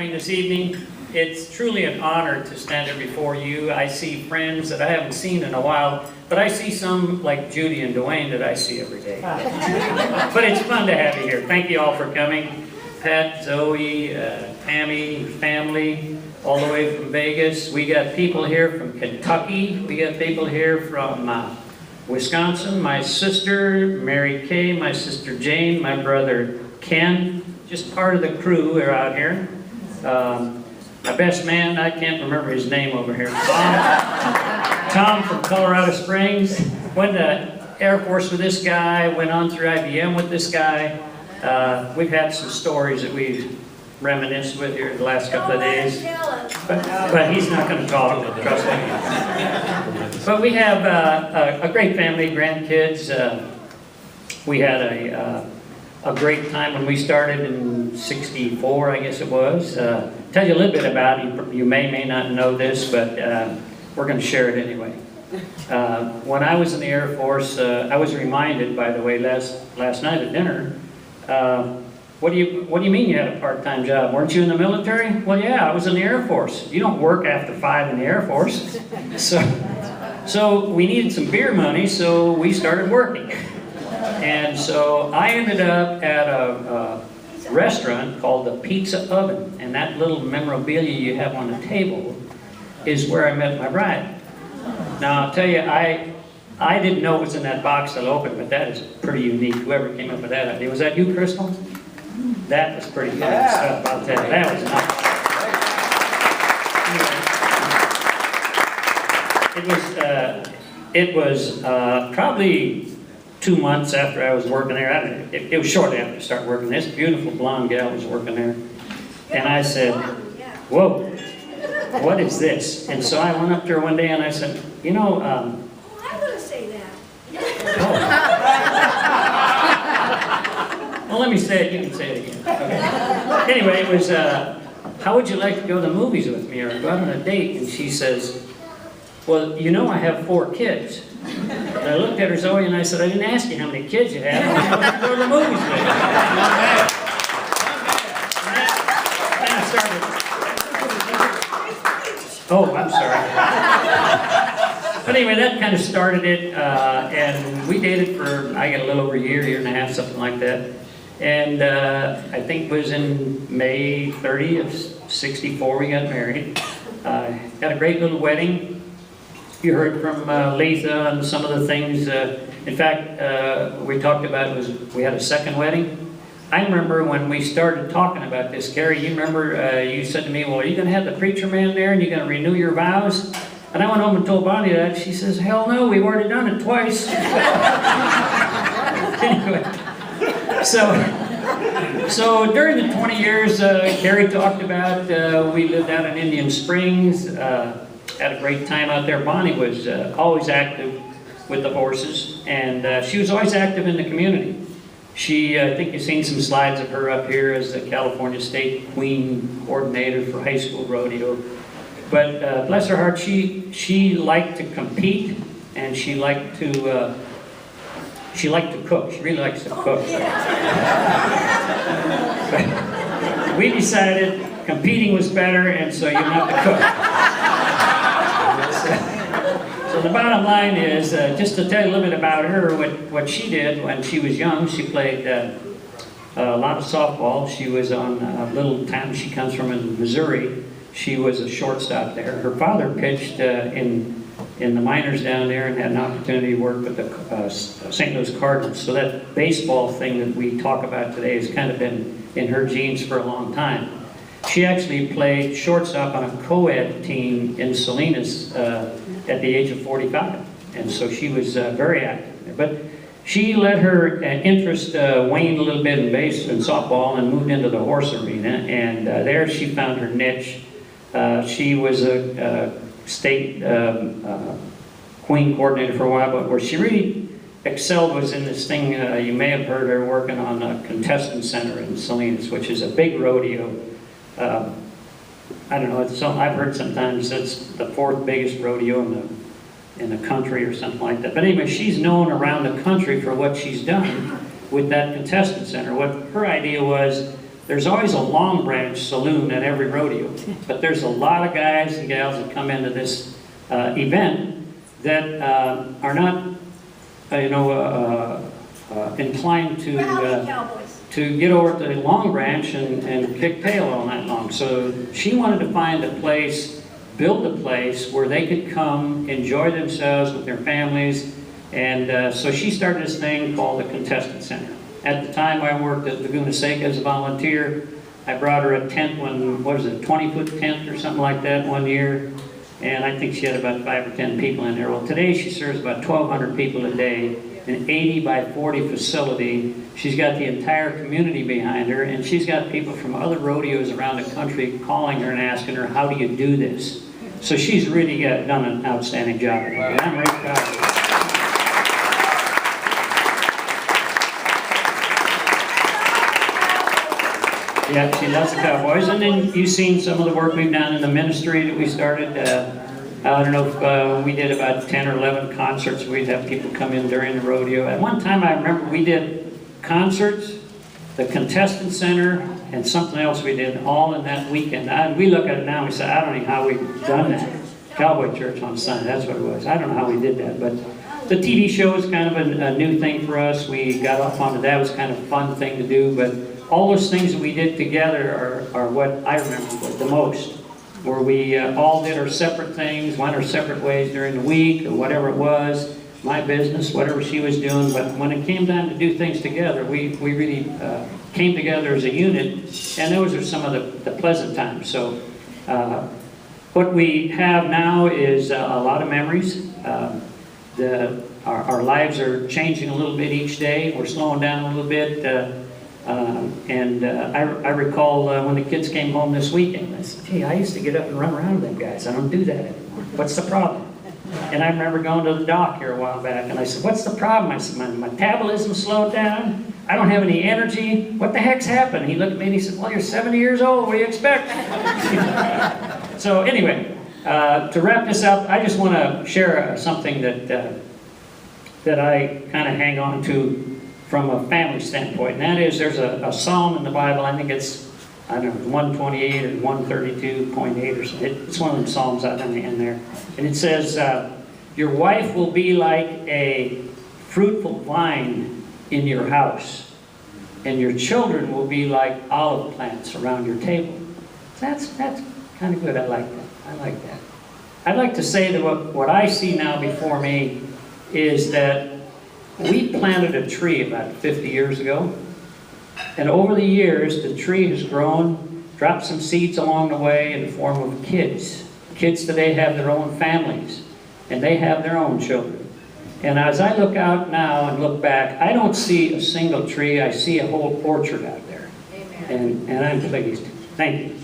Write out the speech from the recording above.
This evening. It's truly an honor to stand here before you. I see friends that I haven't seen in a while, but I see some like Judy and Dwayne that I see every day. But it's fun to have you here. Thank you all for coming. Pat, Zoe, Tammy, family, all the way from Vegas. We got people here from Kentucky. We got people here from Wisconsin. My sister, Mary Kay, my sister Jane, my brother Ken, just part of the crew are out here. My best man, I can't remember his name over here, Tom from Colorado Springs. Went to Air Force with this guy, went on through IBM with this guy. We've had some stories that we've reminisced with here the last couple of days. But he's not going to talk, trust me. But we have a great family, grandkids. We had a great time when we started in '64, I guess it was. Tell you a little bit about it. You may not know this, but we're going to share it anyway. When I was in the Air Force, I was reminded, by the way, last night at dinner, what do you mean you had a part-time job? Weren't you in the military? Well, yeah, I was in the Air Force. You don't work after 5 in the Air Force. So we needed some beer money, so we started working. And so I ended up at a restaurant called the Pizza Oven, and that little memorabilia you have on the table is where I met my bride. Now I'll tell you, I didn't know it was in that box that opened, but that is pretty unique. Whoever came up with that idea. Was that you, Crystal? That was pretty fun stuff, I'll tell you. That was nice. It was probably 2 months after I was working there. It was shortly after I started working. This beautiful blonde gal was working there. And I said, whoa, what is this? And so I went up to her one day and I said, you know... I'm going to say that. Oh. Well, let me say it. You can say it again. Okay. Anyway, it was, how would you like to go to the movies with me or go out on a date? And she says, well, you know I have 4 kids. And I looked at her, Zoe, and I said, I didn't ask you how many kids you have. I want to go to the movies with you. Oh, I'm sorry. But anyway, that kind of started it, and we dated for, I got a little over a year and a half, something like that. And I think it was in May 30 of '64 we got married. Had a great little wedding. You heard from Letha and some of the things. In fact, we talked about we had a second wedding. I remember when we started talking about this, Gary, you remember you said to me, well, are you going to have the preacher man there and you're going to renew your vows? And I went home and told Bonnie that. She says, hell no, we've already done it twice. Anyway, so during the 20 years Gary talked about, we lived out in Indian Springs. Had a great time out there. Bonnie was always active with the horses, and she was always active in the community. I think you've seen some slides of her up here as the California State Queen Coordinator for high school rodeo. But bless her heart, she liked to compete, and she liked to cook. She really likes to cook. But we decided competing was better, and so you have to cook. So the bottom line is, just to tell you a little bit about her, what she did when she was young. She played a lot of softball. She was on a little town she comes from in Missouri. She was a shortstop there. Her father pitched in the minors down there and had an opportunity to work with the St. Louis Cardinals. So that baseball thing that we talk about today has kind of been in her genes for a long time. She actually played shortstop on a co-ed team in Salinas at the age of 45, and so she was very active. But she let her interest wane a little bit in softball and moved into the horse arena, and there she found her niche. She was a state queen coordinator for a while, but where she really excelled was in this thing, you may have heard her working on a contestant center in Salinas, which is a big rodeo. I don't know, I've heard sometimes it's the 4th biggest rodeo in the country or something like that. But anyway, she's known around the country for what she's done with that contestant center. What her idea was, there's always a Long Branch saloon at every rodeo. But there's a lot of guys and gals that come into this event that are not, inclined Rowdy cowboys. to get over to Long Branch and kick tail all night long. So she wanted to find a place, build a place where they could come, enjoy themselves with their families, and so she started this thing called the Contestant Center. At the time I worked at Laguna Seca as a volunteer. I brought her a tent, 20-foot tent or something like that one year, and I think she had about 5 or 10 people in there. Well, today she serves about 1,200 people a day, an 80 by 40 facility. She's got the entire community behind her, and she's got people from other rodeos around the country calling her and asking her, how do you do this? So she's really done an outstanding job. And I'm really proud of her. Yeah, she loves the Cowboys. And then you've seen some of the work we've done in the ministry that we started. I don't know if we did about 10 or 11 concerts. We'd have people come in during the rodeo. At one time, I remember we did concerts, the Contestant Center, and something else we did all in that weekend. We look at it now and we say, I don't know how we've done that. Cowboy Church on Sunday, that's what it was. I don't know how we did that, but the TV show is kind of a new thing for us. We got off onto that. It was kind of a fun thing to do, but all those things that we did together are what I remember the most, where we all did our separate things, went our separate ways during the week, or whatever it was, my business, whatever she was doing, but when it came time to do things together, we really came together as a unit, and those are some of the pleasant times. So what we have now is a lot of memories. Our lives are changing a little bit each day. We're slowing down a little bit. I recall when the kids came home this weekend, I said, gee, I used to get up and run around with them guys. I don't do that anymore. What's the problem? And I remember going to the doc here a while back, and I said, what's the problem? I said, my metabolism slowed down. I don't have any energy. What the heck's happened? He looked at me and he said, well, you're 70 years old. What do you expect? So anyway, to wrap this up, I just want to share something that I kind of hang on to from a family standpoint, and that is there's a psalm in the Bible. I think it's, I don't know, 128 or 132.8 or something. It's one of them psalms out in there. And it says, your wife will be like a fruitful vine in your house, and your children will be like olive plants around your table. That's kind of good. I like that. I like that. I'd like to say that what I see now before me is that we planted a tree about 50 years ago, and over the years the tree has grown, dropped some seeds along the way in the form of kids. Kids today have their own families, and they have their own children. And as I look out now and look back, I don't see a single tree, I see a whole orchard out there. Amen. And I'm pleased. Thank you.